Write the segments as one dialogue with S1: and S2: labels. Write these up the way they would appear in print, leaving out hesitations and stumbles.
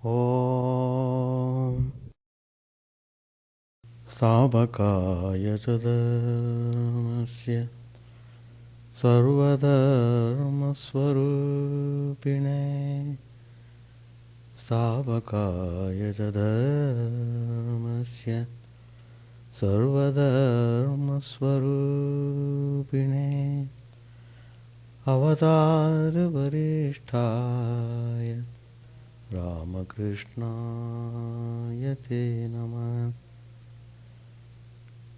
S1: Om Stavakaya Dharmasya Sarvadharma Swarupine Stavakaya Dharmasya Sarvadharma Swarupine Avatara Varishtaya Ramakrishna Yate Namah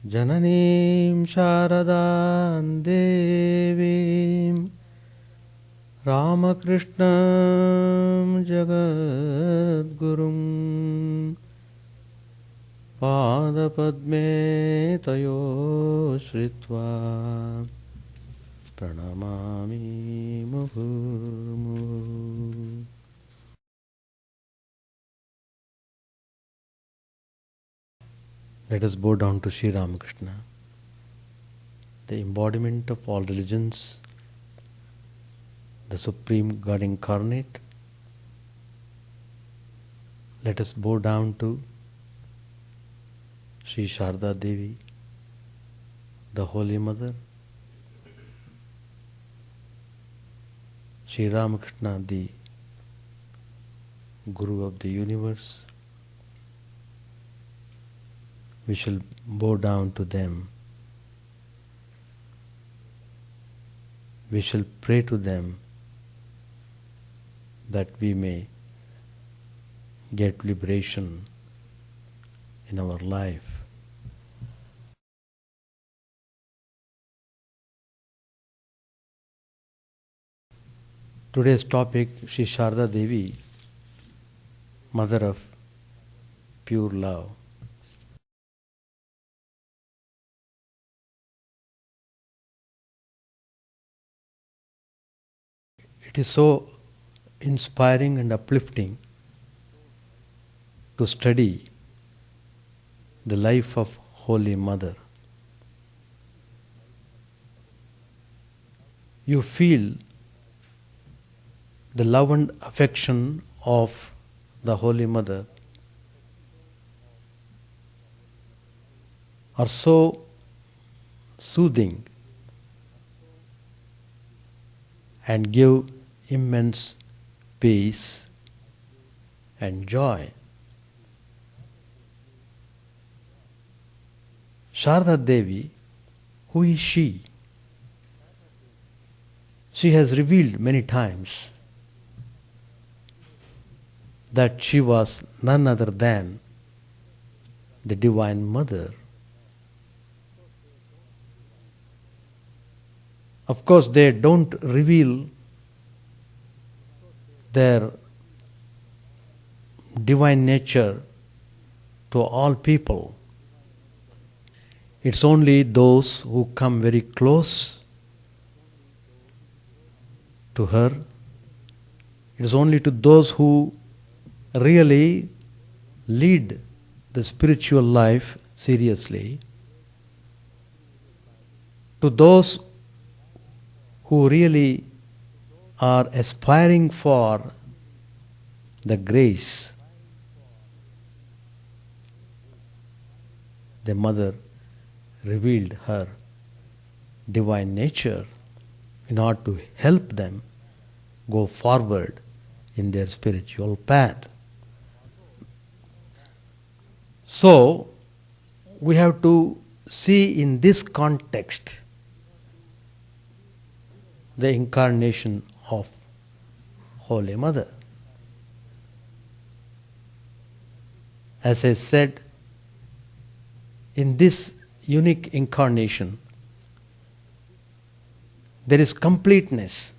S1: Jananim Sharadam Devim Ramakrishna Jagadgurum Padapadme Tayo Shritva Pranamami Muhurmu. Let us bow down to Sri Ramakrishna, the embodiment of all religions, the Supreme God Incarnate. Let us bow down to Sri SaradaDevi, the Holy Mother, Sri Ramakrishna, the Guru of the universe. We shall bow down to them. We shall pray to them that we may get liberation in our life. Today's topic, Sri SaradaDevi, Mother of Pure Love. It is so inspiring and uplifting to study the life of Holy Mother. You feel the love and affection of the Holy Mother are so soothing and give immense peace and joy. SaradaDevi, who is she? She has revealed many times that she was none other than the Divine Mother. Of course, they don't reveal their divine nature to all people. It's only those who come very close to her. It is only to those who really lead the spiritual life seriously, to those who really are aspiring for the grace, the Mother revealed her divine nature in order to help them go forward in their spiritual path. So, we have to see in this context the incarnation of Holy Mother. As I said, in this unique incarnation, there is completeness.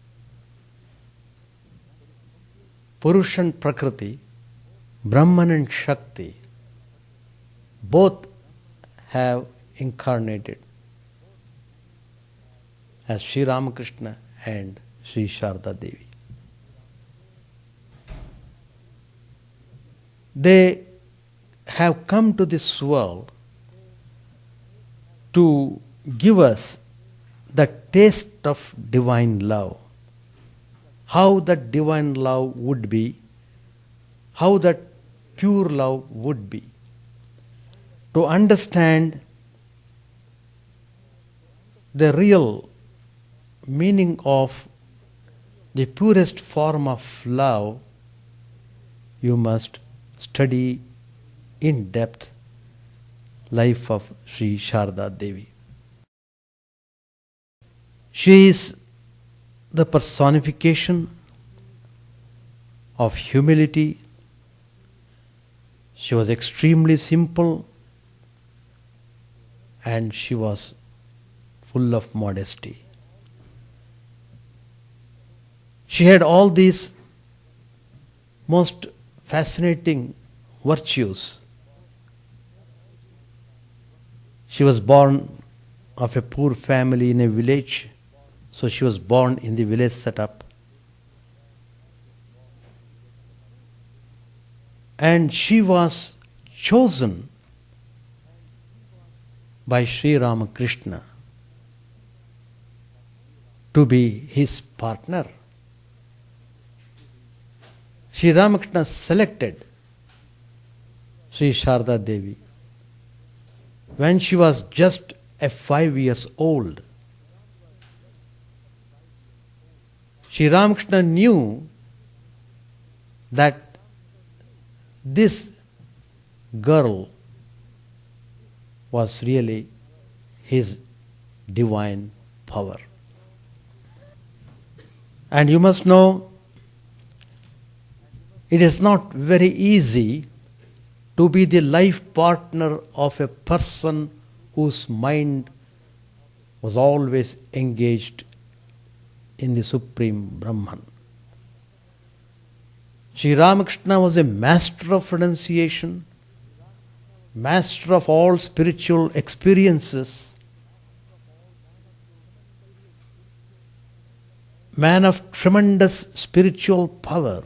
S1: Purusha and Prakriti, Brahman and Shakti, both have incarnated as Sri Ramakrishna and Sri SaradaDevi. They have come to this world to give us the taste of divine love. How that divine love would be, how that pure love would be. To understand the real meaning of the purest form of love, you must study in depth life of Sri SaradaDevi. She is the personification of humility. She was extremely simple and she was full of modesty. She had all these most fascinating virtues. She was born of a poor family in a village, so she was born in the village setup. And she was chosen by Sri Ramakrishna to be his partner. Sri Ramakrishna selected Sri SaradaDevi when she was just 5 years old. Sri Ramakrishna knew that this girl was really his divine power. And you must know, it is not very easy to be the life partner of a person whose mind was always engaged in the Supreme Brahman. Sri Ramakrishna was a master of renunciation, master of all spiritual experiences, man of tremendous spiritual power.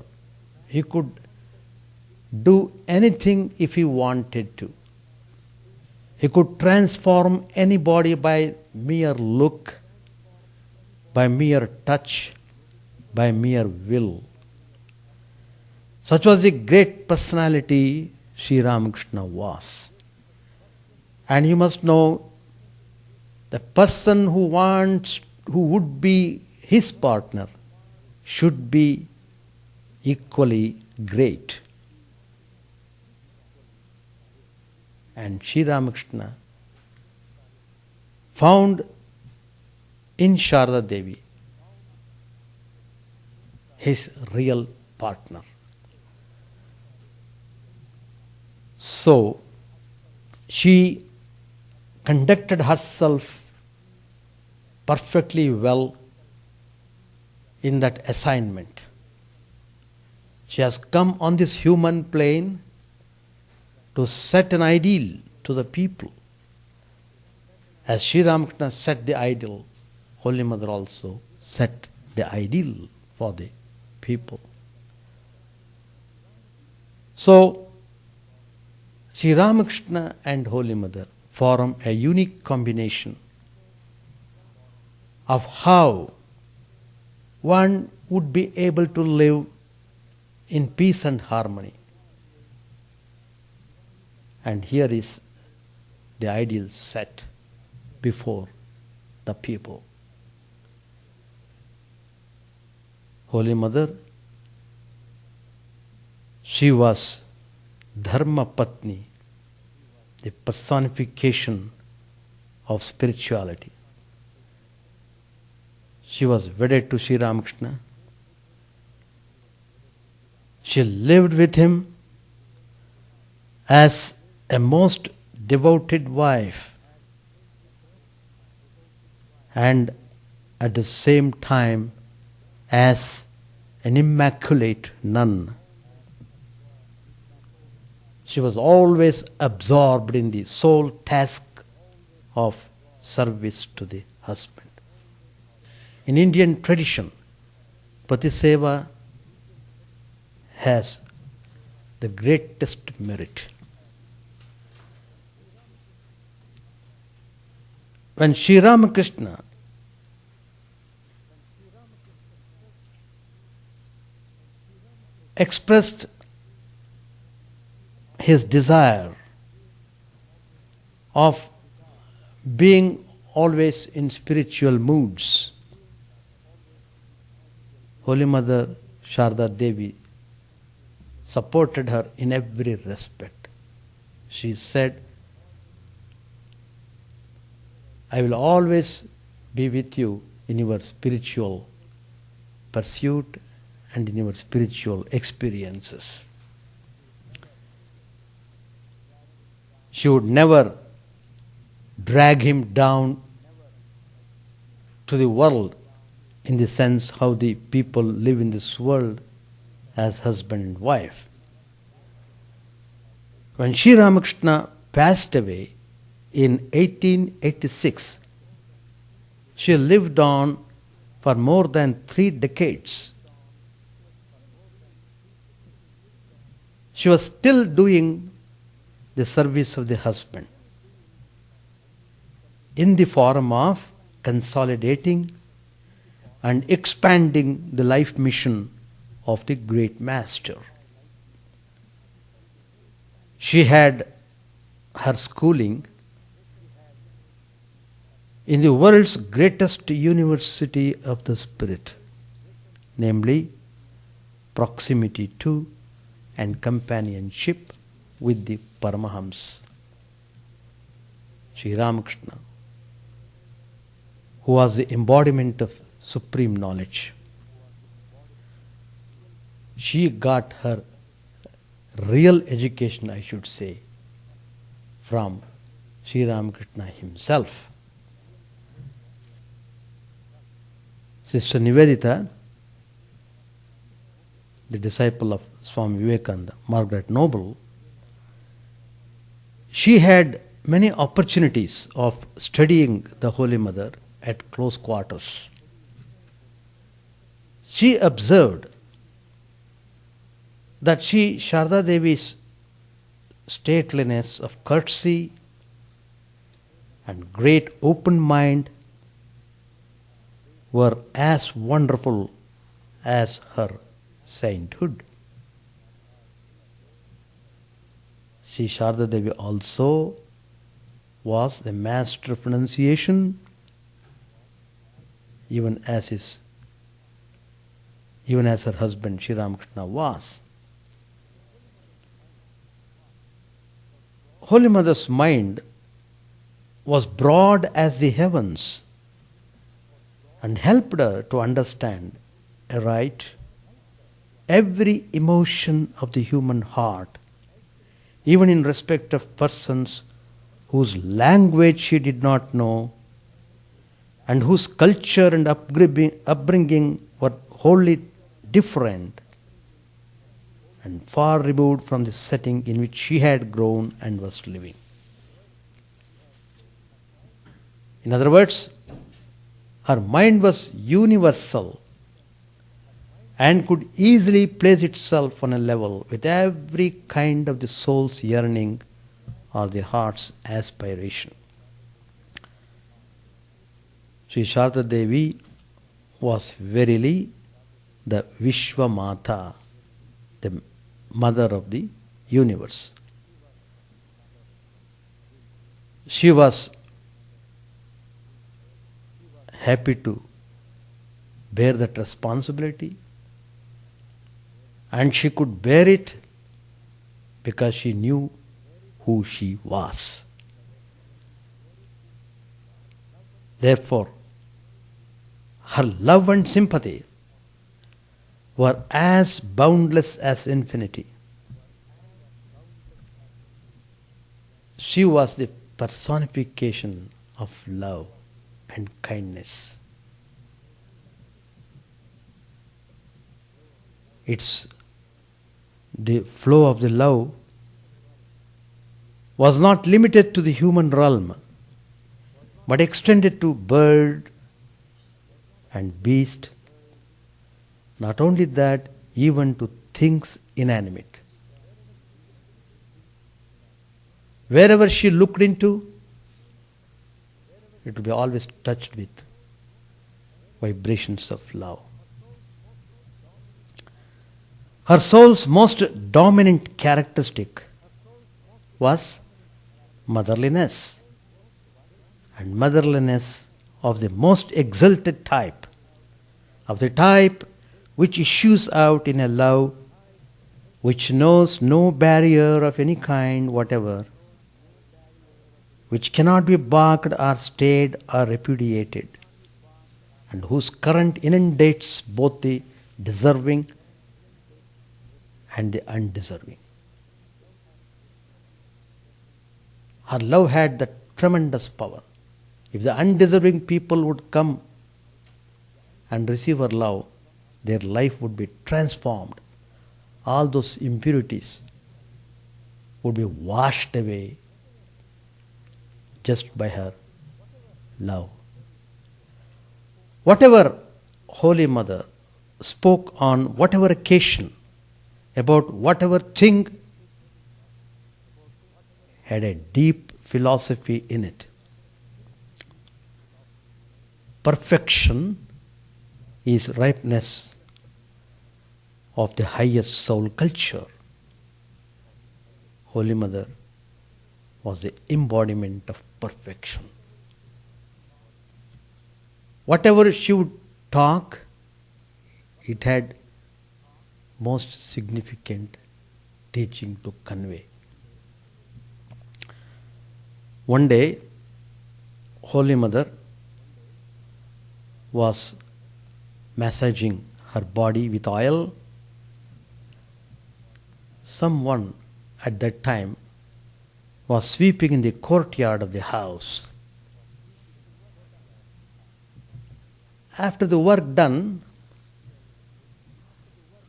S1: He could do anything if he wanted to. He could transform anybody by mere look, by mere touch, by mere will. Such was the great personality Sri Ramakrishna was. And you must know, the person who would be his partner should be equally great. And Sri Ramakrishna found in SaradaDevi his real partner. So, she conducted herself perfectly well in that assignment. She has come on this human plane to set an ideal to the people. As Sri Ramakrishna set the ideal, Holy Mother also set the ideal for the people. So, Sri Ramakrishna and Holy Mother form a unique combination of how one would be able to live in peace and harmony. And here is the ideal set before the people. Holy Mother, she was Dharma Patni, the personification of spirituality. She was wedded to Sri Ramakrishna. She lived with him as a most devoted wife and at the same time as an immaculate nun. She was always absorbed in the sole task of service to the husband. In Indian tradition, Patiseva has the greatest merit. When Sri Ramakrishna expressed his desire of being always in spiritual moods, Holy Mother SaradaDevi supported her in every respect. She said, I will always be with you in your spiritual pursuit and in your spiritual experiences. She would never drag him down to the world in the sense how the people live in this world as husband and wife. When Sri Ramakrishna passed away in 1886, she lived on for more than 3 decades. She was still doing the service of the husband in the form of consolidating and expanding the life mission of the great master. She had her schooling in the world's greatest university of the spirit, namely proximity to and companionship with the Paramahams, Sri Ramakrishna, who was the embodiment of supreme knowledge. She got her real education, I should say, from Sri Ramakrishna himself. Sister Nivedita, the disciple of Swami Vivekananda, Margaret Noble, she had many opportunities of studying the Holy Mother at close quarters. She observed that SaradaDevi's stateliness of courtesy and great open mind were as wonderful as her sainthood. Sri SaradaDevi also was the master of renunciation, even as her husband Sri Ramakrishna was. Holy Mother's mind was broad as the heavens and helped her to understand aright every emotion of the human heart, even in respect of persons whose language she did not know and whose culture and upbringing were wholly different and far removed from the setting in which she had grown and was living. In other words, her mind was universal and could easily place itself on a level with every kind of the soul's yearning or the heart's aspiration. Sri SaradaDevi was verily the Vishwamata, the mother of the universe. She was happy to bear that responsibility, and she could bear it because she knew who she was. Therefore, her love and sympathy were as boundless as infinity. She was the personification of love and kindness. The flow of the love was not limited to the human realm, but extended to bird and beast. Not only that, even to things inanimate. Wherever she looked into, it would be always touched with vibrations of love. Her soul's most dominant characteristic was motherliness. And motherliness of the most exalted type, of the type which issues out in a love which knows no barrier of any kind whatever, which cannot be balked or stayed or repudiated, and whose current inundates both the deserving and the undeserving. Her love had that tremendous power. If the undeserving people would come and receive her love, their life would be transformed. All those impurities would be washed away just by her love. Whatever Holy Mother spoke on whatever occasion, about whatever thing, had a deep philosophy in it. Perfection is ripeness of the highest soul culture. Holy Mother was the embodiment of perfection. Whatever she would talk, it had most significant teaching to convey. One day, Holy Mother was massaging her body with oil. Someone at that time was sweeping in the courtyard of the house. After the work done,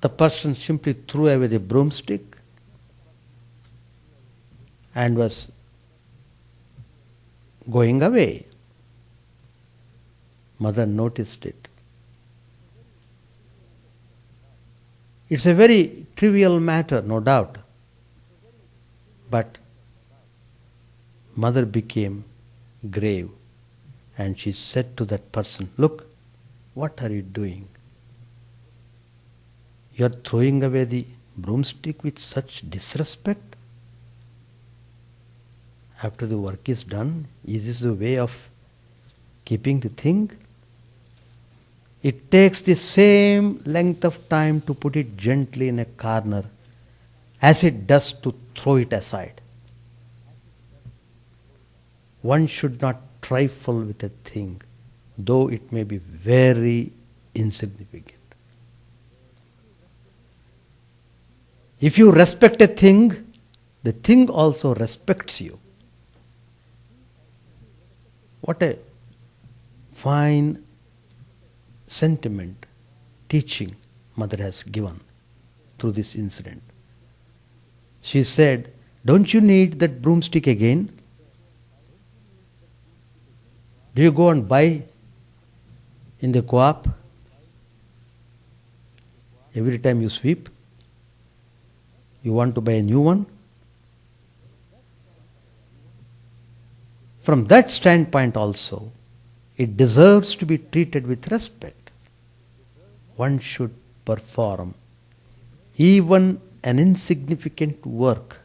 S1: the person simply threw away the broomstick and was going away. Mother noticed it. It's a very trivial matter, no doubt. But Mother became grave and she said to that person, "Look, what are you doing? You are throwing away the broomstick with such disrespect? After the work is done, is this the way of keeping the thing? It takes the same length of time to put it gently in a corner as it does to throw it aside. One should not trifle with a thing, though it may be very insignificant. If you respect a thing, the thing also respects you." What a fine sentiment, teaching Mother has given through this incident. She said, "Don't you need that broomstick again? Do you go and buy in the co-op every time you sweep? You want to buy a new one?" From that standpoint also, it deserves to be treated with respect. One should perform even an insignificant work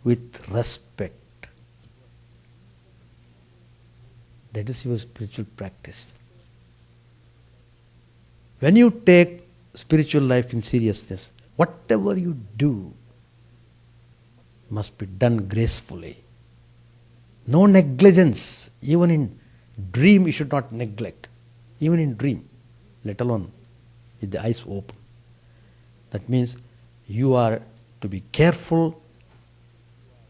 S1: with respect. That is your spiritual practice. When you take spiritual life in seriousness, whatever you do must be done gracefully. No negligence. Even in dream you should not neglect. Even in dream, let alone with the eyes open. That means you are to be careful,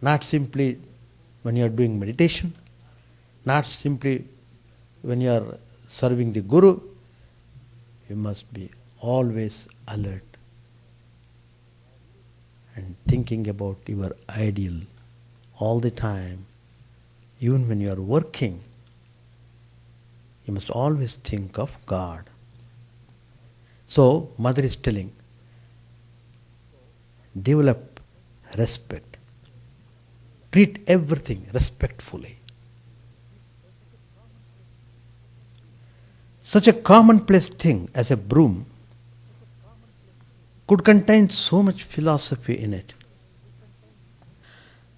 S1: not simply when you are doing meditation, not simply when you are serving the Guru. You must be always alert and thinking about your ideal all the time. Even when you are working, you must always think of God. So, Mother is telling, develop respect. Treat everything respectfully. Such a commonplace thing as a broom could contain so much philosophy in it.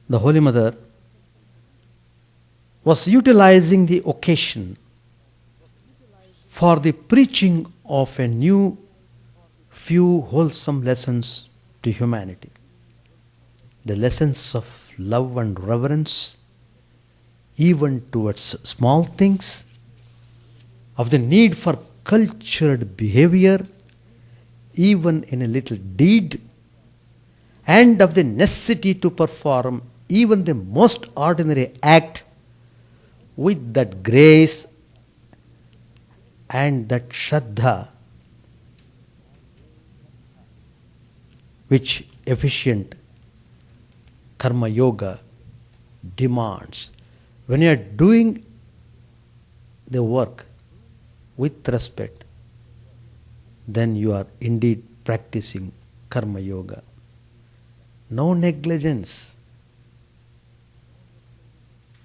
S1: the Holy Mother was utilizing the occasion for the preaching of a new few wholesome lessons to humanity. The lessons of love and reverence, even towards small things, of the need for cultured behavior, even in a little deed, and of the necessity to perform even the most ordinary act with that grace and that Shraddha which efficient karma yoga demands. When you are doing the work with respect, then you are indeed practicing karma yoga. No negligence.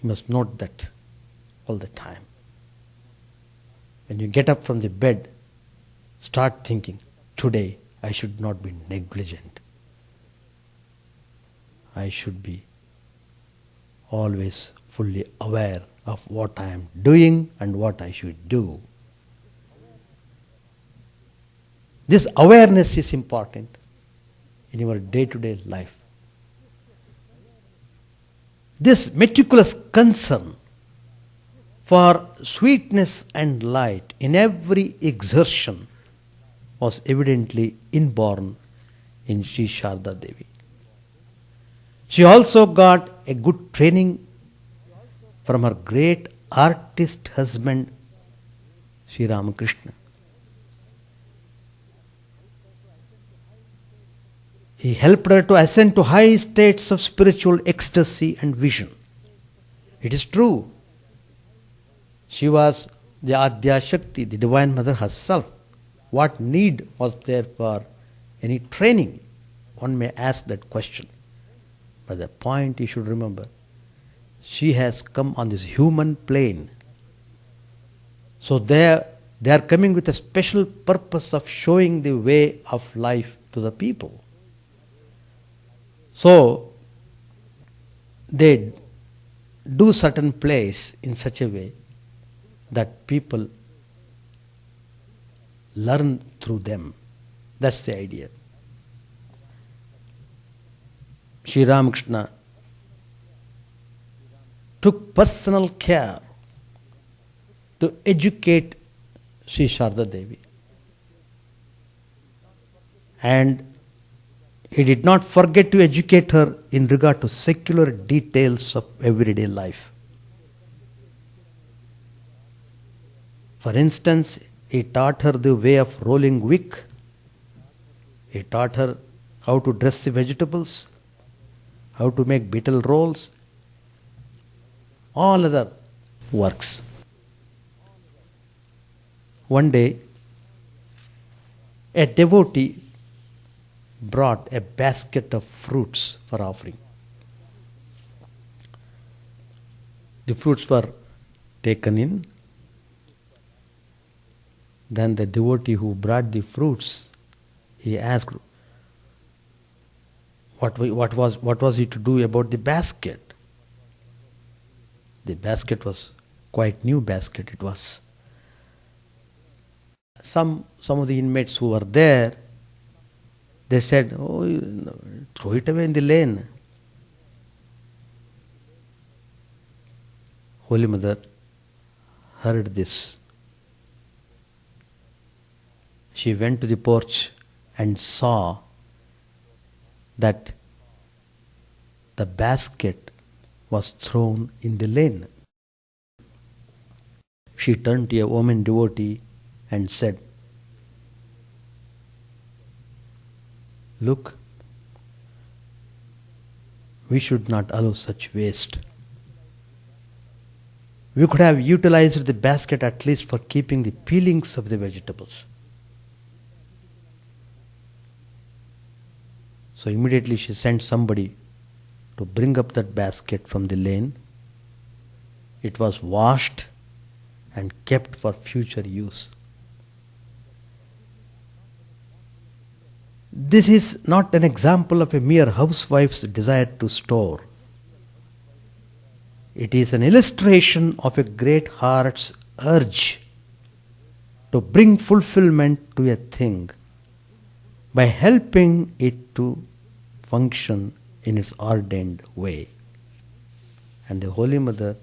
S1: You must note that all the time. When you get up from the bed, start thinking, today I should not be negligent. I should be always fully aware of what I am doing and what I should do. This awareness is important in your day-to-day life. This meticulous concern for sweetness and light in every exertion was evidently inborn in Sri SaradaDevi. She also got a good training from her great artist husband, Sri Ramakrishna. He helped her to ascend to high states of spiritual ecstasy and vision. It is true, she was the Adya Shakti, the Divine Mother herself. What need was there for any training? One may ask that question. But the point you should remember, she has come on this human plane. So they are coming with a special purpose of showing the way of life to the people. So they do certain plays in such a way that people learn through them. That's the idea. Sri Ramakrishna took personal care to educate Sri SaradaDevi. And he did not forget to educate her in regard to secular details of everyday life. For instance, he taught her the way of rolling wick. He taught her how to dress the vegetables, how to make betel rolls, all other works. One day, a devotee brought a basket of fruits for offering. The fruits were taken in. Then the devotee who brought the fruits, he asked, what was he to do about the basket? The basket was quite new basket. It was. Some of the inmates who were there, they said, "Oh, throw it away in the lane." Holy Mother heard this. She went to the porch and saw that the basket was thrown in the lane. She turned to a woman devotee and said, "Look, we should not allow such waste. We could have utilized the basket at least for keeping the peelings of the vegetables." So immediately she sent somebody to bring up that basket from the lane. It was washed and kept for future use. This is not an example of a mere housewife's desire to store. It is an illustration of a great heart's urge to bring fulfillment to a thing by helping it to function in its ordained way. And the Holy Mother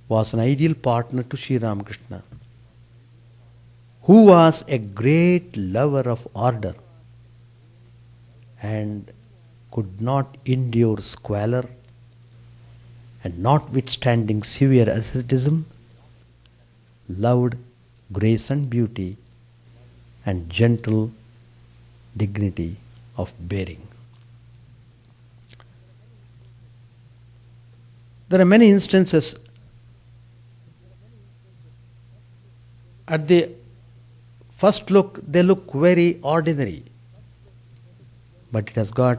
S1: was an ideal partner to Sri Ramakrishna, who was a great lover of order and could not endure squalor, and notwithstanding severe asceticism, loved grace and beauty and gentle dignity of bearing. There are many instances. At the first look, they look very ordinary, but it has got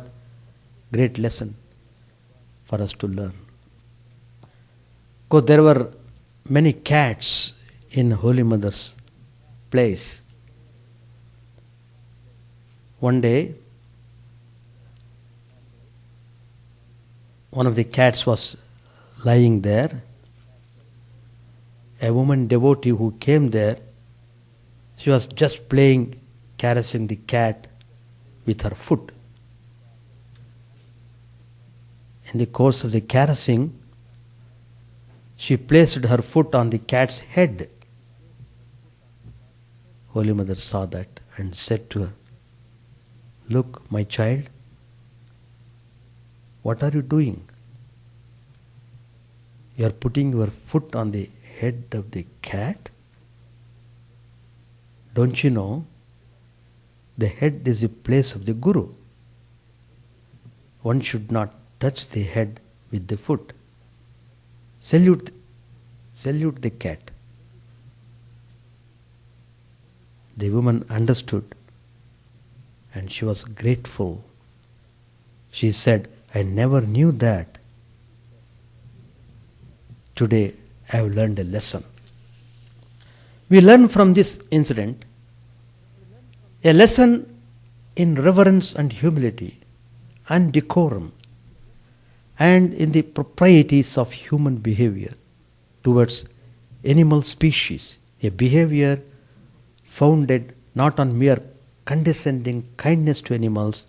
S1: great lesson for us to learn. Because there were many cats in Holy Mother's place. One day, one of the cats was lying there. A woman devotee who came there, she was just playing, caressing the cat with her foot. In the course of the caressing, she placed her foot on the cat's head. Holy Mother saw that and said to her, "Look, my child, what are you doing? You are putting your foot on the head of the cat? Don't you know the head is the place of the Guru? One should not touch the head with the foot. Salute the cat." The woman understood and she was grateful. She said, "I never knew that. Today I have learned a lesson." We learn from this incident a lesson in reverence and humility and decorum and in the proprieties of human behavior towards animal species, a behavior founded not on mere condescending kindness to animals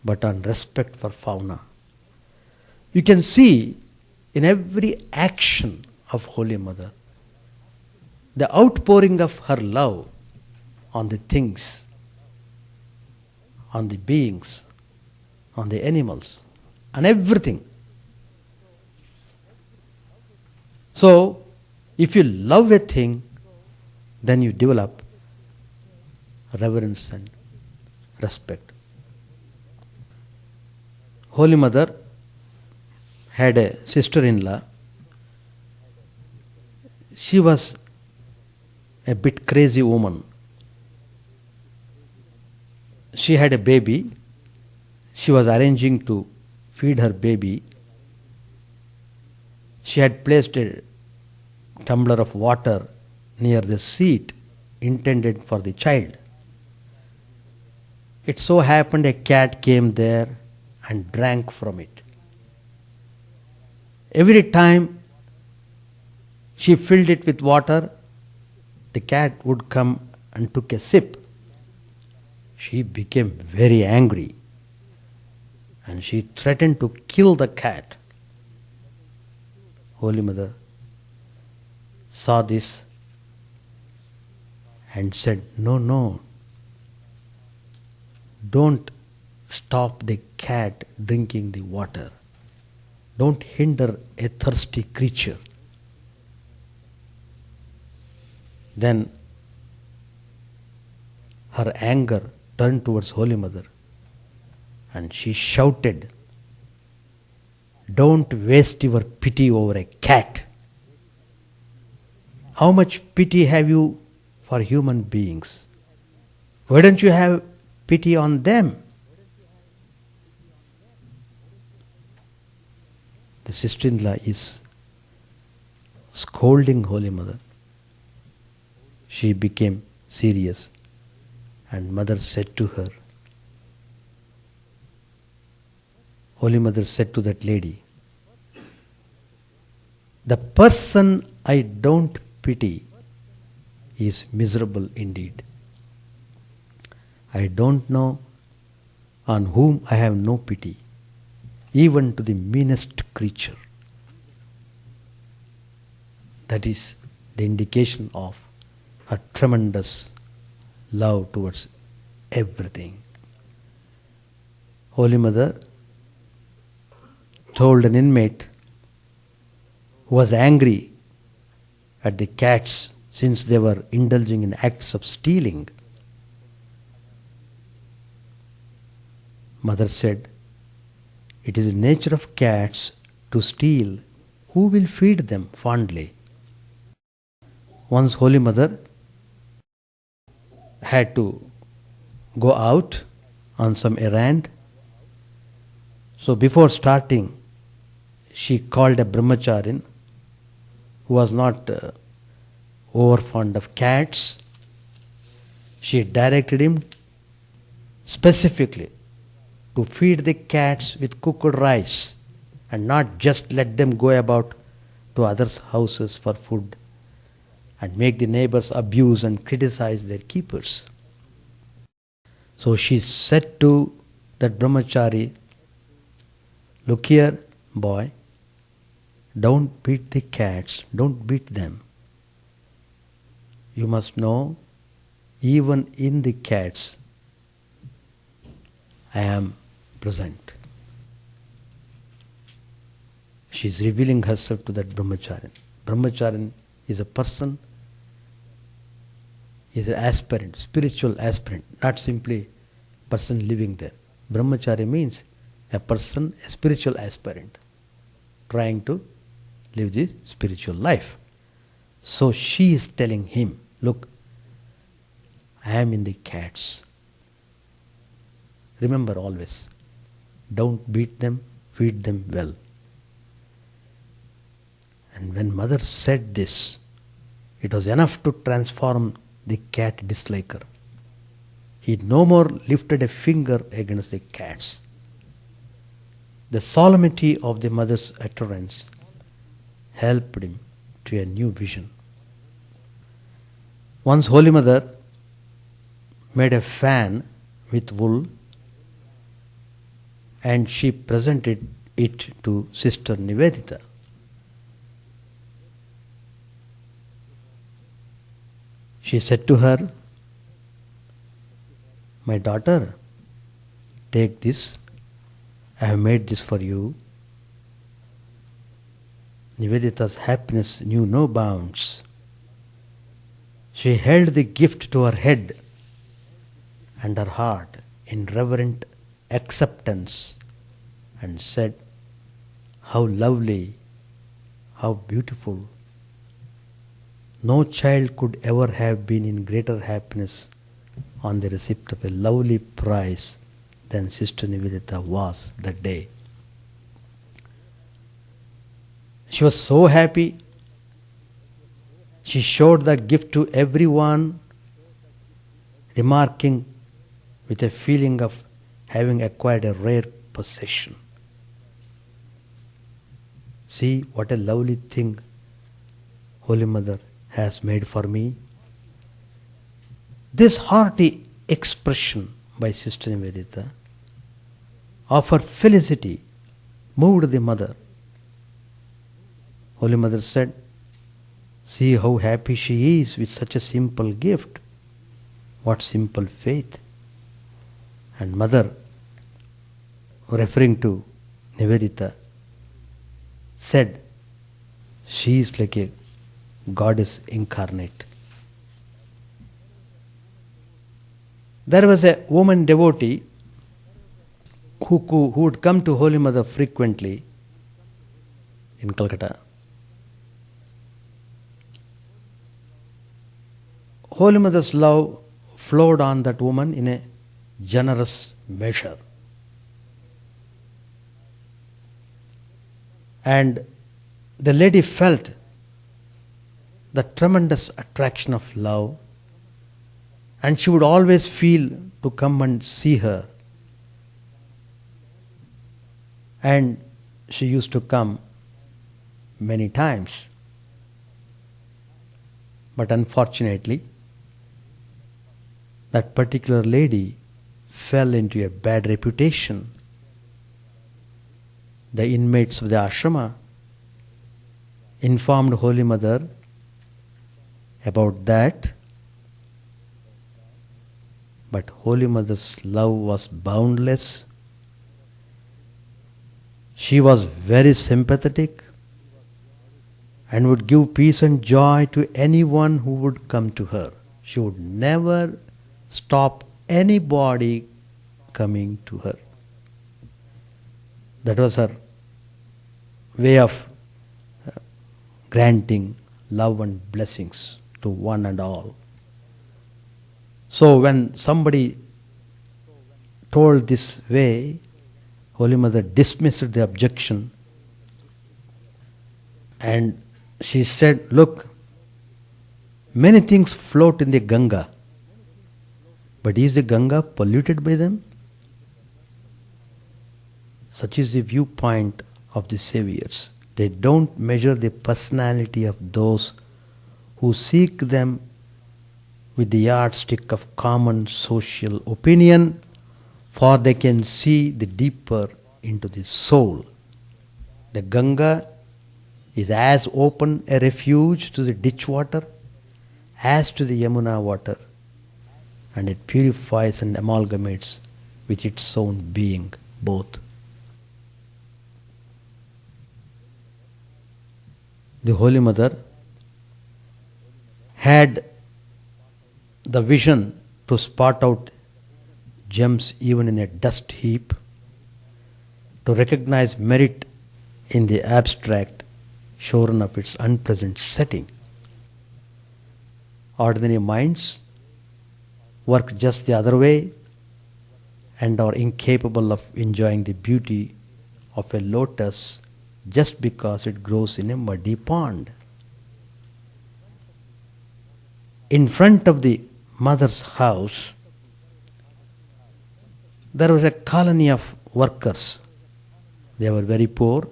S1: but on respect for fauna. You can see in every action of Holy Mother the outpouring of her love on the things, on the beings, on the animals, on everything. So, if you love a thing, then you develop reverence and respect. Holy Mother had a sister-in-law. She was a bit crazy woman. She had a baby. She was arranging to feed her baby. She had placed a tumbler of water near the seat intended for the child. It so happened a cat came there and drank from it. Every time she filled it with water, the cat would come and took a sip. She became very angry and she threatened to kill the cat. Holy Mother saw this and said, No, don't stop the cat drinking the water. Don't hinder a thirsty creature. Then her anger turned towards Holy Mother and she shouted, "Don't waste your pity over a cat. How much pity have you for human beings? Why don't you have pity on them?" The sister-in-law is scolding Holy Mother. She became serious and Mother said to her, Holy Mother said to that lady, the person I don't pity is miserable indeed. I don't know on whom I have no pity, even to the meanest creature. That is the indication of a tremendous love towards everything. Holy Mother told an inmate who was angry at the cats since they were indulging in acts of stealing. Mother said, it is the nature of cats to steal. Who will feed them fondly? Once Holy Mother had to go out on some errand. So before starting, she called a brahmacharin who was not over fond of cats. She directed him specifically to feed the cats with cooked rice and not just let them go about to others' houses for food and make the neighbors abuse and criticize their keepers. So she said to that brahmachari, look here, boy, don't beat the cats, don't beat them. You must know, even in the cats, I am present. She is revealing herself to that brahmacharin. Brahmacharin is a person, is an aspirant, spiritual aspirant, not simply person living there. Brahmachari means a person, a spiritual aspirant, trying to live the spiritual life. So she is telling him, look, I am in the cats. Remember always, don't beat them, feed them well. And when Mother said this, it was enough to transform the cat disliker. He no more lifted a finger against the cats. The solemnity of the Mother's utterance helped him to a new vision. Once Holy Mother made a fan with wool and she presented it to Sister Nivedita. She said to her, my daughter, take this, I have made this for you. Nivedita's happiness knew no bounds. She held the gift to her head and her heart in reverent acceptance and said, how lovely, how beautiful. No child could ever have been in greater happiness on the receipt of a lovely prize than Sister Nivedita was that day. She was so happy. She showed that gift to everyone, remarking with a feeling of having acquired a rare possession. See what a lovely thing Holy Mother has made for me. This hearty expression by Sister Nivedita of her felicity moved the Mother. Holy Mother said, see how happy she is with such a simple gift. What simple faith. And Mother, referring to Nivedita, said, she is like a goddess incarnate. There was a woman devotee who would come to Holy Mother frequently in Calcutta. Holy Mother's love flowed on that woman in a generous measure. And the lady felt the tremendous attraction of love, and she would always feel to come and see her. And she used to come many times. But unfortunately, that particular lady fell into a bad reputation. The inmates of the ashrama informed Holy Mother about that, but Holy Mother's love was boundless. She was very sympathetic and would give peace and joy to anyone who would come to her. She would never stop anybody coming to her. That was her way of granting love and blessings to one and all. So when somebody told this way, Holy Mother dismissed the objection and she said, look, many things float in the Ganga, but is the Ganga polluted by them? Such is the viewpoint of the saviors. They don't measure the personality of those who seek them with the yardstick of common social opinion, for they can see the deeper into the soul. The Ganga is as open a refuge to the ditch water as to the Yamuna water, and it purifies and amalgamates with its own being, both. The Holy Mother had the vision to spot out gems even in a dust heap, to recognize merit in the abstract shorn of its unpleasant setting. Ordinary minds work just the other way and are incapable of enjoying the beauty of a lotus just because it grows in a muddy pond. In front of the mother's house, there was a colony of workers. They were very poor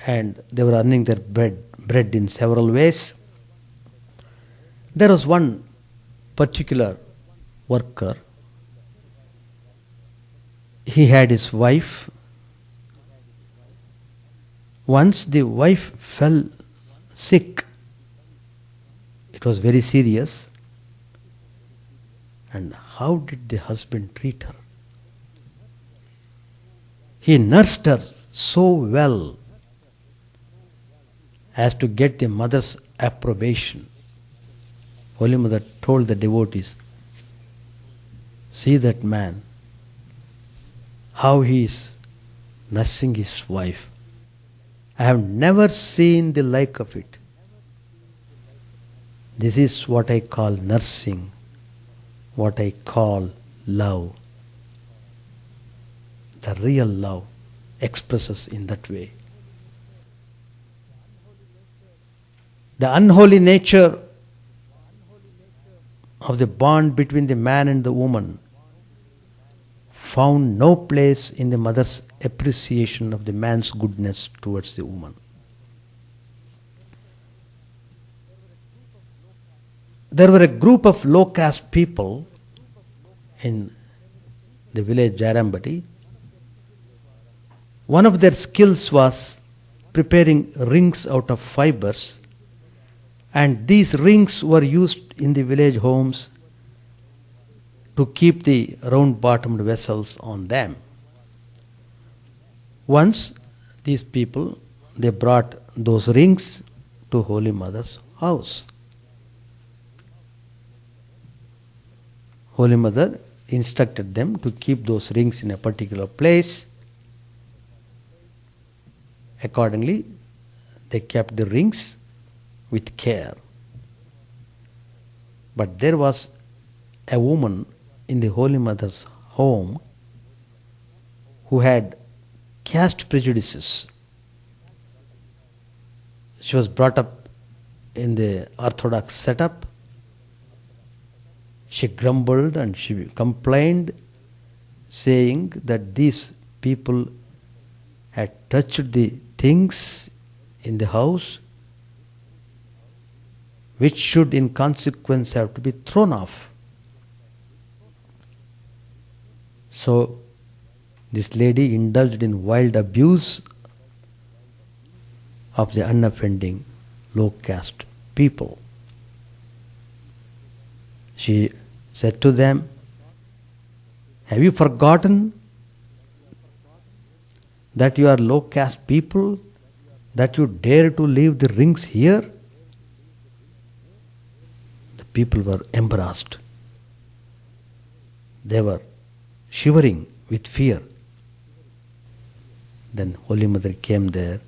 S1: and they were earning their bread in several ways. There was one particular worker. He had his wife. Once the wife fell sick. It was very serious. And how did the husband treat her? He nursed her so well as to get the mother's approbation. Holy Mother told the devotees, see that man, how he is nursing his wife. I have never seen the like of it. This is what I call nursing, what I call love. The real love expresses in that way. The unholy nature of the bond between the man and the woman found no place in the mother's appreciation of the man's goodness towards the woman. There were a group of low caste people in the village Jairambati. One of their skills was preparing rings out of fibers, and these rings were used in the village homes to keep the round-bottomed vessels on them. Once these people, they brought those rings to Holy Mother's house. Holy Mother instructed them to keep those rings in a particular place. Accordingly, they kept the rings with care. But there was a woman in the Holy Mother's home who had caste prejudices. She was brought up in the orthodox setup. She grumbled and she complained. saying that these people had touched the things in the house which should in consequence have to be thrown off. So this lady indulged in wild abuse of the unoffending low caste people. She said to them, "Have you forgotten that you are low caste people, that you dare to leave the rings here?" The people were embarrassed. They were shivering with fear. Then Holy Mother came there.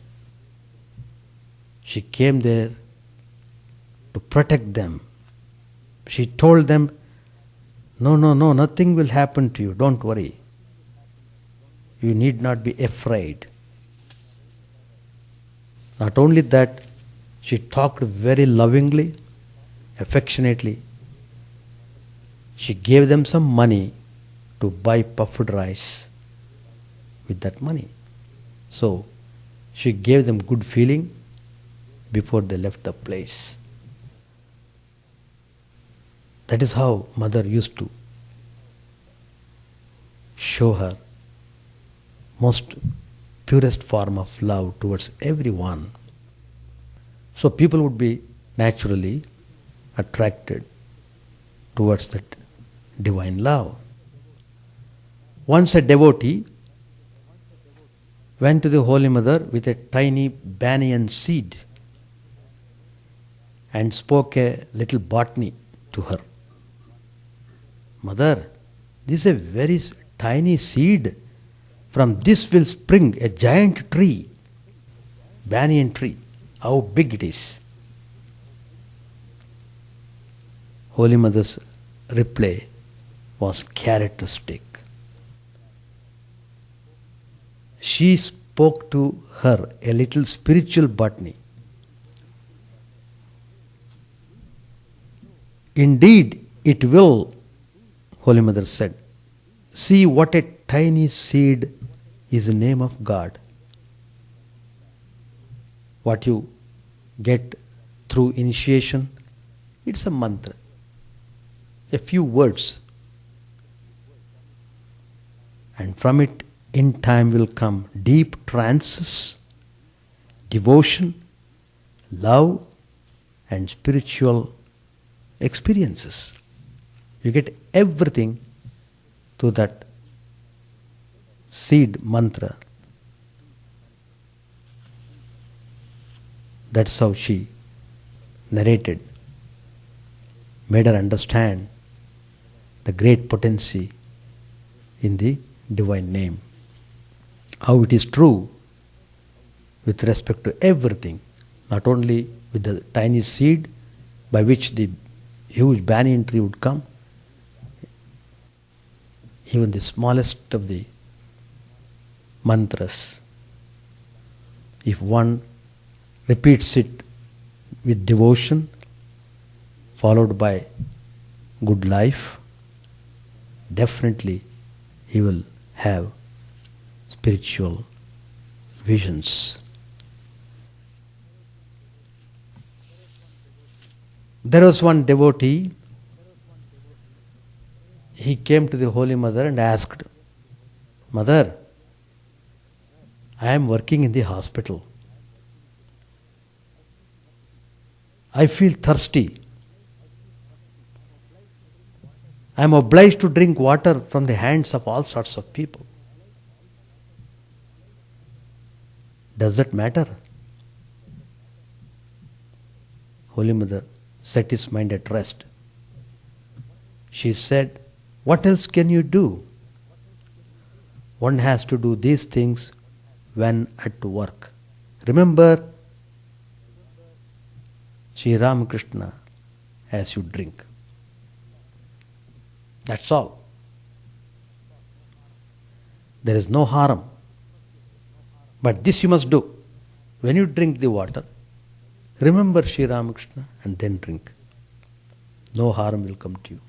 S1: She came there to protect them. She told them, no, nothing will happen to you, don't worry. You need not be afraid. Not only that, she talked very lovingly, affectionately. She gave them some money to buy puffed rice with that money. So she gave them good feeling before they left the place. That is how Mother used to show her most purest form of love towards everyone. So people would be naturally attracted towards that divine love. Once a devotee went to the Holy Mother with a tiny banyan seed and spoke a little botany to her. "Mother, this is a very tiny seed. From this will spring a giant tree, banyan tree. How big it is." Holy Mother's reply was characteristic. She spoke to her a little spiritual botany. "Indeed, it will," Holy Mother said. "See what a tiny seed is the name of God. What you get through initiation, it's a mantra, a few words. And from it, in time will come deep trances, devotion, love, and spiritual experiences. You get everything through that seed mantra." That's how she narrated, made her understand the great potency in the divine name. How it is true with respect to everything, not only with the tiny seed by which the huge banyan tree would come, even the smallest of the mantras, if one repeats it with devotion, followed by good life, definitely he will have spiritual visions. There was one devotee, he came to the Holy Mother and asked, "Mother, I am working in the hospital. I feel thirsty. I am obliged to drink water from the hands of all sorts of people. Does that matter?" Holy Mother set his mind at rest. She said, "What else can you do? One has to do these things when at work. Remember Sri Ramakrishna as you drink. That's all. There is no harm. But this you must do. When you drink the water, remember Sri Ramakrishna and then drink. No harm will come to you.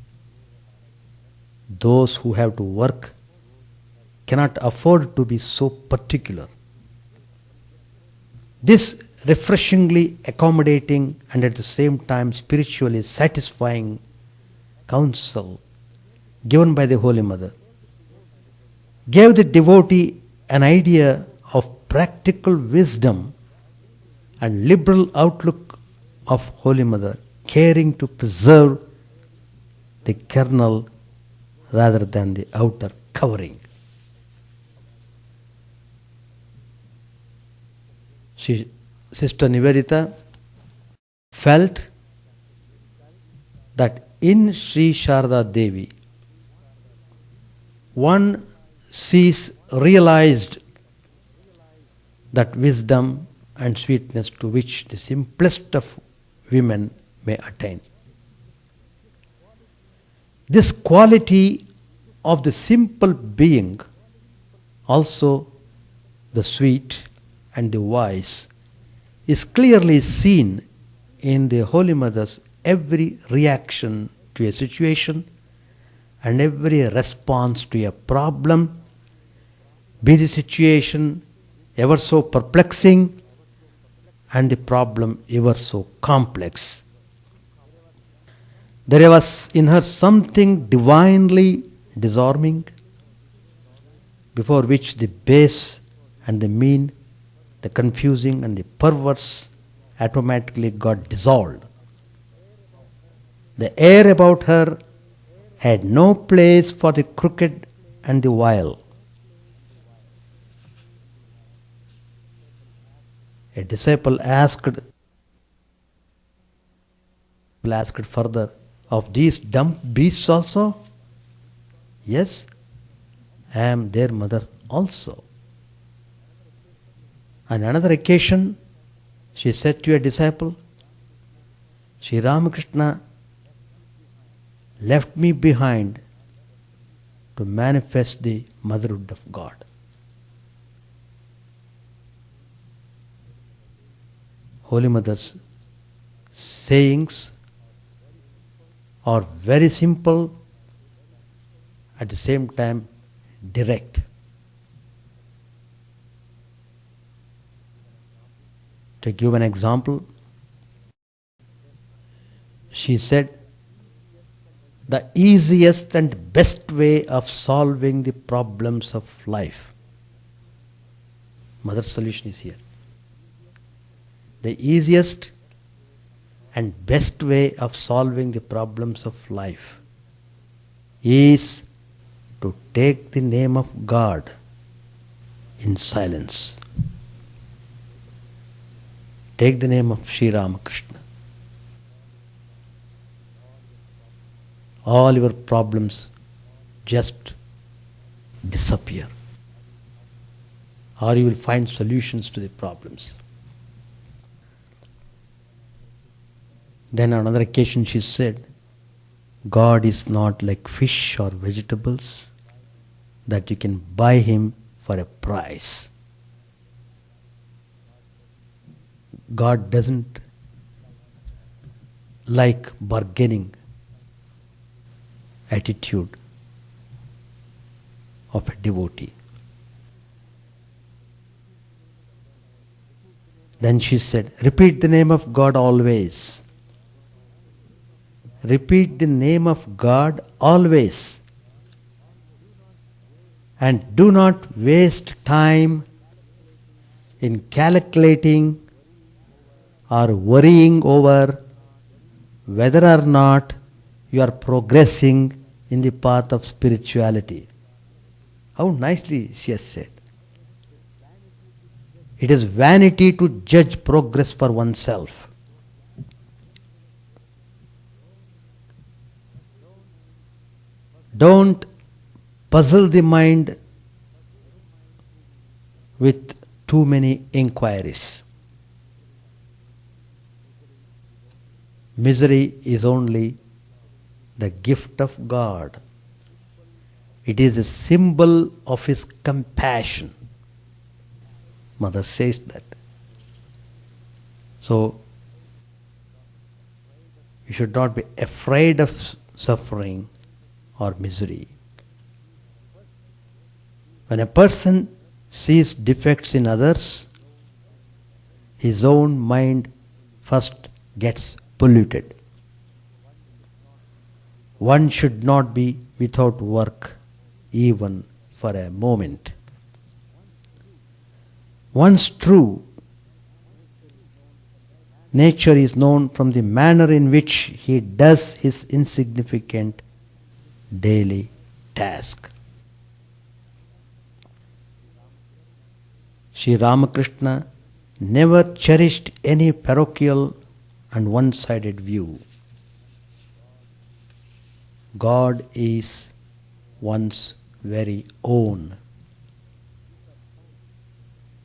S1: Those who have to work cannot afford to be so particular. This refreshingly accommodating and at the same time spiritually satisfying counsel given by the Holy Mother gave the devotee an idea of practical wisdom and liberal outlook of Holy Mother, caring to preserve the kernel rather than the outer covering. Sister Nivedita felt that in Sri SaradaDevi one sees realized that wisdom and sweetness to which the simplest of women may attain. This quality of the simple being, also the sweet and the wise, is clearly seen in the Holy Mother's every reaction to a situation and every response to a problem, be the situation ever so perplexing and the problem ever so complex. There was in her something divinely disarming, before which the base and the mean, the confusing and the perverse automatically got dissolved. The air about her had no place for the crooked and the vile. A disciple asked further, of these dumb beasts also? Yes, I am their mother also. On another occasion, she said to a disciple, Sri Ramakrishna left me behind to manifest the motherhood of God. Holy Mother's sayings are very simple, at the same time direct. To give an example, she said, the easiest and best way of solving the problems of life. Mother's solution is here. The easiest and best way of solving the problems of life is to take the name of God in silence. Take the name of Sri Ramakrishna. All your problems just disappear, or you will find solutions to the problems. Then on another occasion she said, God is not like fish or vegetables that you can buy him for a price. God doesn't like bargaining attitude of a devotee. Then she said, repeat the name of God always. Repeat the name of God always. And do not waste time in calculating or worrying over whether or not you are progressing in the path of spirituality. How nicely she has said. It is vanity to judge progress for oneself. Don't puzzle the mind with too many inquiries. Misery is only the gift of God. It is a symbol of His compassion. Mother says that. So, you should not be afraid of suffering or misery. When a person sees defects in others, his own mind first gets polluted. One should not be without work even for a moment. One's true nature is known from the manner in which he does his insignificant daily task. Sri Ramakrishna never cherished any parochial and one-sided view. God is one's very own.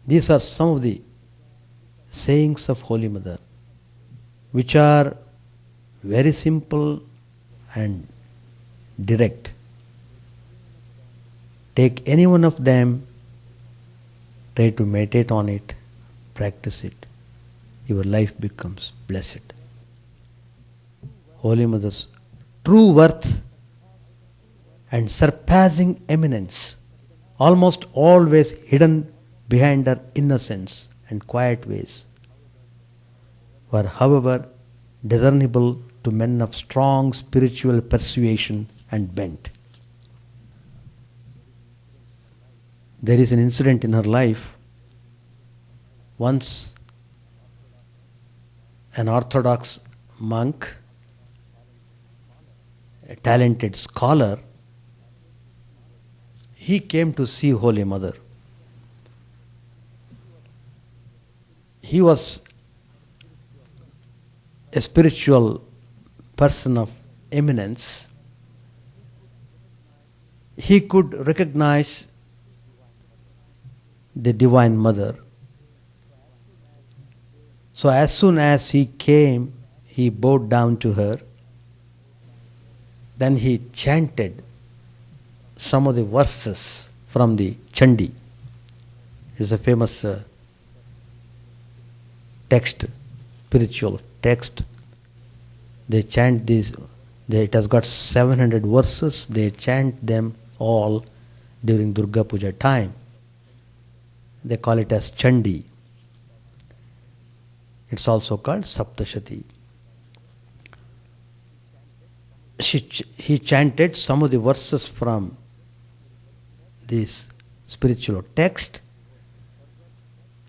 S1: These are some of the sayings of Holy Mother, which are very simple and direct. Take any one of them, try to meditate on it, practice it. Your life becomes blessed. Holy Mother's true worth and surpassing eminence, almost always hidden behind her innocence and quiet ways, were however discernible to men of strong spiritual persuasion and bent. There is an incident in her life. Once an Orthodox monk, a talented scholar, he came to see Holy Mother. He was a spiritual person of eminence. He could recognize the Divine Mother. So as soon as he came, he bowed down to her. Then he chanted some of the verses from the Chandi. It is a famous text, spiritual text. They chant these, it has got 700 verses. They chant them all during Durga Puja time. They call it as Chandi. It's also called Saptashati. He chanted some of the verses from this spiritual text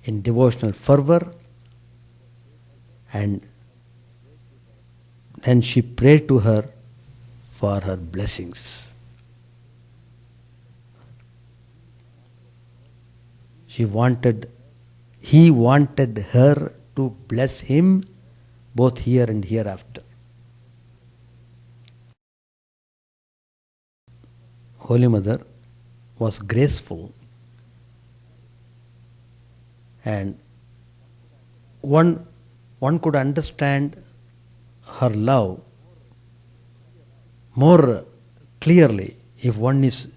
S1: in devotional fervor, and then she prayed to her for her blessings. He wanted her to bless him both here and hereafter. Holy Mother was graceful, and one could understand her love more clearly if one is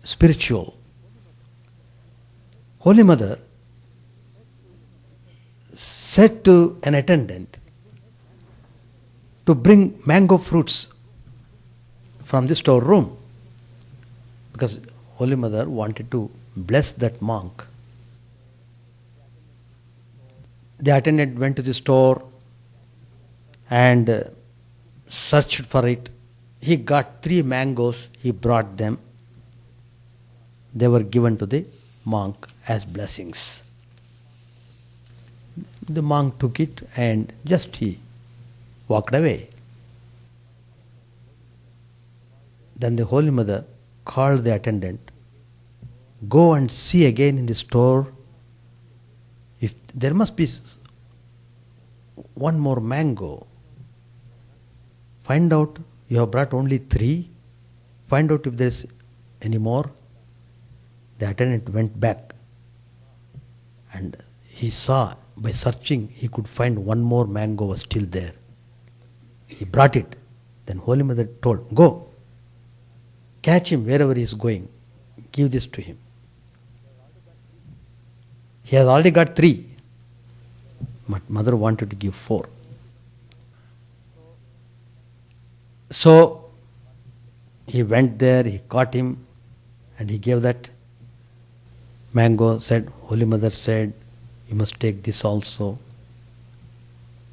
S1: spiritual. Holy Mother said to an attendant to bring mango fruits from the storeroom, because Holy Mother wanted to bless that monk. The attendant went to the store and searched for it. He got 3 mangoes, he brought them. They were given to the monk as blessings. The monk took it and just he walked away. Then the Holy Mother called the attendant, "Go and see again in the store if there must be one more mango. Find out, you have brought only 3. Find out if there is any more." The attendant went back and he saw, by searching, he could find one more mango was still there. He brought it. Then Holy Mother told, "Go, catch him wherever he is going. Give this to him. He has already got 3. But Mother wanted to give 4. So he went there, he caught him, and he gave that. mango said, Holy Mother said, you must take this also.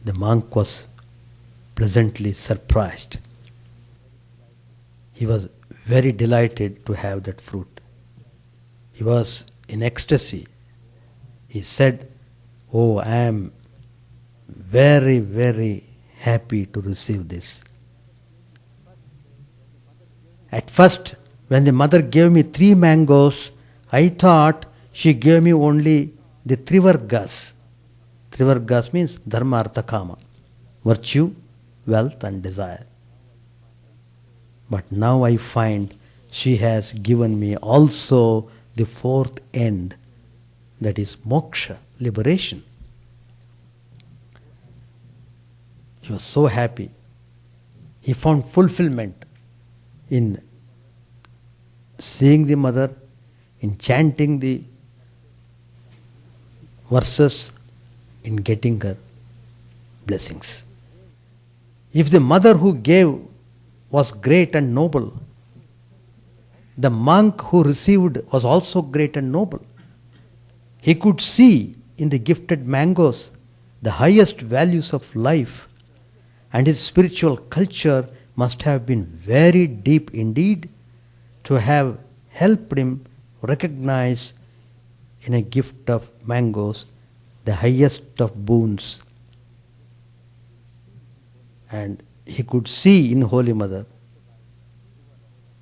S1: The monk was pleasantly surprised. He was very delighted to have that fruit. He was in ecstasy. He said, oh, I am very, very happy to receive this. At first, when the mother gave me 3 mangoes, I thought she gave me only the Trivargas. Trivargas means Dharma, Artha, Kama. Virtue, wealth and desire. But now I find she has given me also the 4th end, that is moksha, liberation. He was so happy. He found fulfillment in seeing the mother, in chanting the verses, in getting her blessings. If the mother who gave was great and noble, the monk who received was also great and noble. He could see in the gifted mangoes the highest values of life, and his spiritual culture must have been very deep indeed to have helped him recognize in a gift of mangoes the highest of boons. And he could see in Holy Mother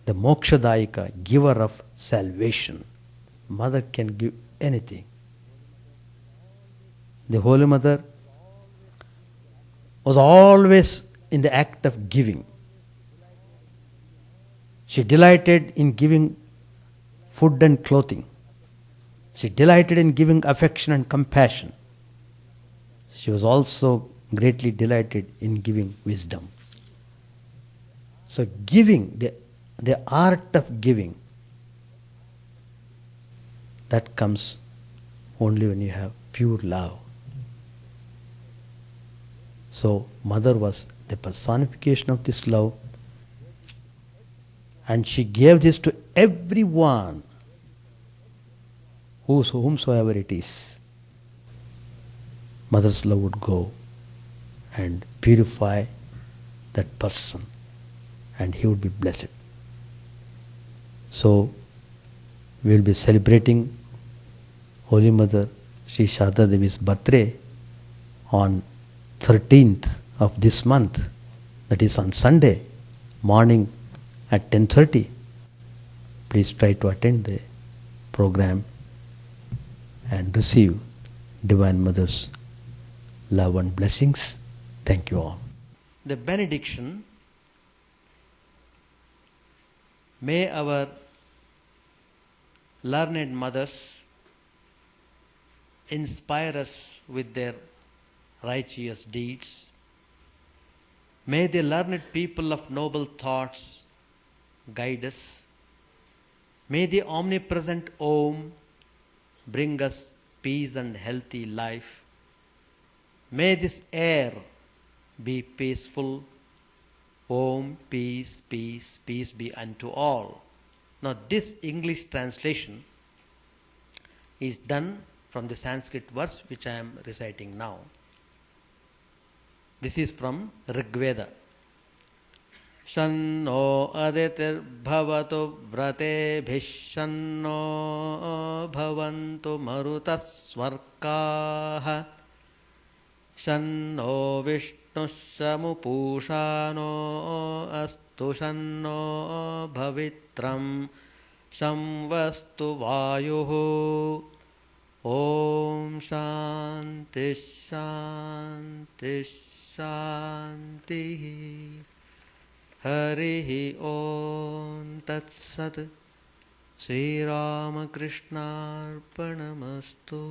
S1: the Mokshadayika, giver of salvation. Mother can give anything. The Holy Mother was always in the act of giving. She delighted in giving food and clothing. She delighted in giving affection and compassion. She was also greatly delighted in giving wisdom. So giving, the art of giving, that comes only when you have pure love. So Mother was the personification of this love, and she gave this to everyone, whomsoever it is. Mother's love would go and purify that person, and he would be blessed. So we will be celebrating Holy Mother Sri SaradaDevi's birthday on 13th of this month, that is on Sunday morning at 10:30. Please try to attend the program and receive Divine Mother's love and blessings. Thank you all. The benediction. May our learned mothers inspire us with their righteous deeds. May the learned people of noble thoughts guide us. May the omnipresent Om bring us peace and healthy life. May this air be peaceful. Om, peace, peace, peace be unto all. Now this English translation is done from the Sanskrit verse which I am reciting now. This is from Rig Veda. Shanno aditir bhavatu vrate bhishanno bhavantu marutas swarkaha Shanno vishnusamu pushano astu shanno bhavitram Shamvastu vayuhu Om Shanti Shanti Shanti Harihi Om Tat Sat Sri Ramakrishna Arpanamastu.